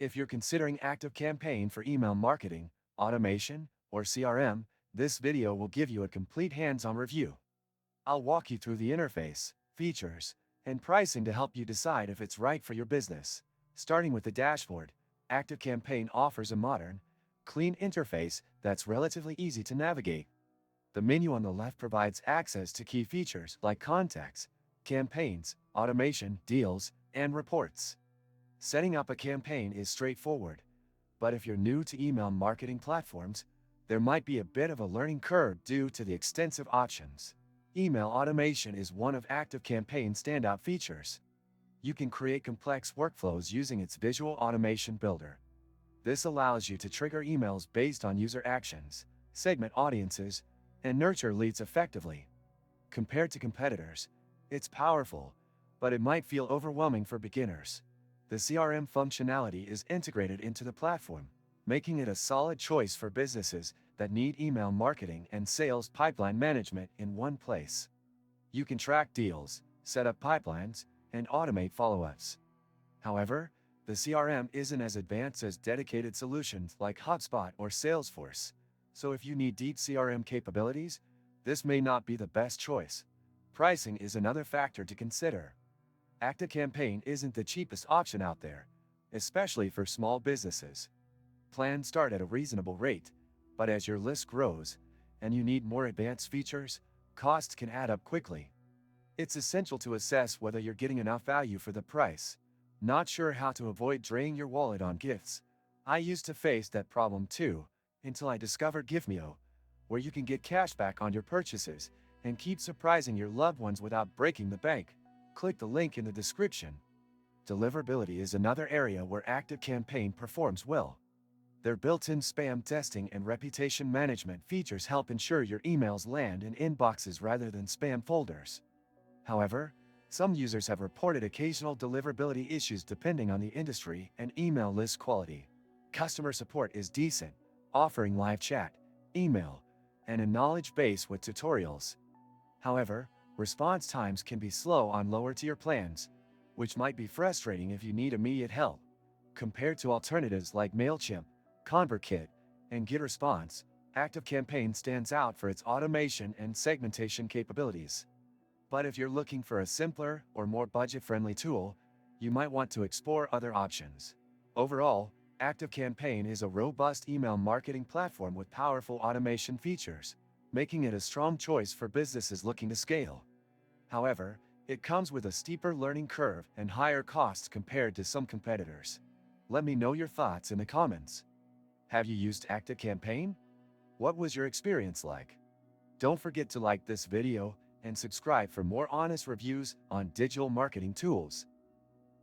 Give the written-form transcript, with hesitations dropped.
If you're considering ActiveCampaign for email marketing, automation, or CRM, this video will give you a complete hands-on review. I'll walk you through the interface, features, and pricing to help you decide if it's right for your business. Starting with the dashboard, ActiveCampaign offers a modern, clean interface that's relatively easy to navigate. The menu on the left provides access to key features like contacts, campaigns, automation, deals, and reports. Setting up a campaign is straightforward, but if you're new to email marketing platforms, there might be a bit of a learning curve due to the extensive options. Email automation is one of ActiveCampaign's standout features. You can create complex workflows using its visual automation builder. This allows you to trigger emails based on user actions, segment audiences, and nurture leads effectively. Compared to competitors, it's powerful, but it might feel overwhelming for beginners. The CRM functionality is integrated into the platform, making it a solid choice for businesses that need email marketing and sales pipeline management in one place. You can track deals, set up pipelines, and automate follow-ups. However, the CRM isn't as advanced as dedicated solutions like HubSpot or Salesforce, so if you need deep CRM capabilities, this may not be the best choice. Pricing is another factor to consider. ActiveCampaign isn't the cheapest option out there, especially for small businesses. Plans start at a reasonable rate, but as your list grows and you need more advanced features, costs can add up quickly. It's essential to assess whether you're getting enough value for the price. Not sure how to avoid draining your wallet on gifts? I used to face that problem too, until I discovered Givemeo, where you can get cash back on your purchases and keep surprising your loved ones without breaking the bank. Click the link in the description. Deliverability is another area where ActiveCampaign performs well. Their built-in spam testing and reputation management features help ensure your emails land in inboxes rather than spam folders. However, some users have reported occasional deliverability issues depending on the industry and email list quality. Customer support is decent, offering live chat, email, and a knowledge base with tutorials. However, response times can be slow on lower-tier plans, which might be frustrating if you need immediate help. Compared to alternatives like MailChimp, ConvertKit, and GetResponse, ActiveCampaign stands out for its automation and segmentation capabilities. But if you're looking for a simpler or more budget-friendly tool, you might want to explore other options. Overall, ActiveCampaign is a robust email marketing platform with powerful automation features, making it a strong choice for businesses looking to scale. However, it comes with a steeper learning curve and higher costs compared to some competitors. Let me know your thoughts in the comments. Have you used ActiveCampaign? What was your experience like? Don't forget to like this video and subscribe for more honest reviews on digital marketing tools.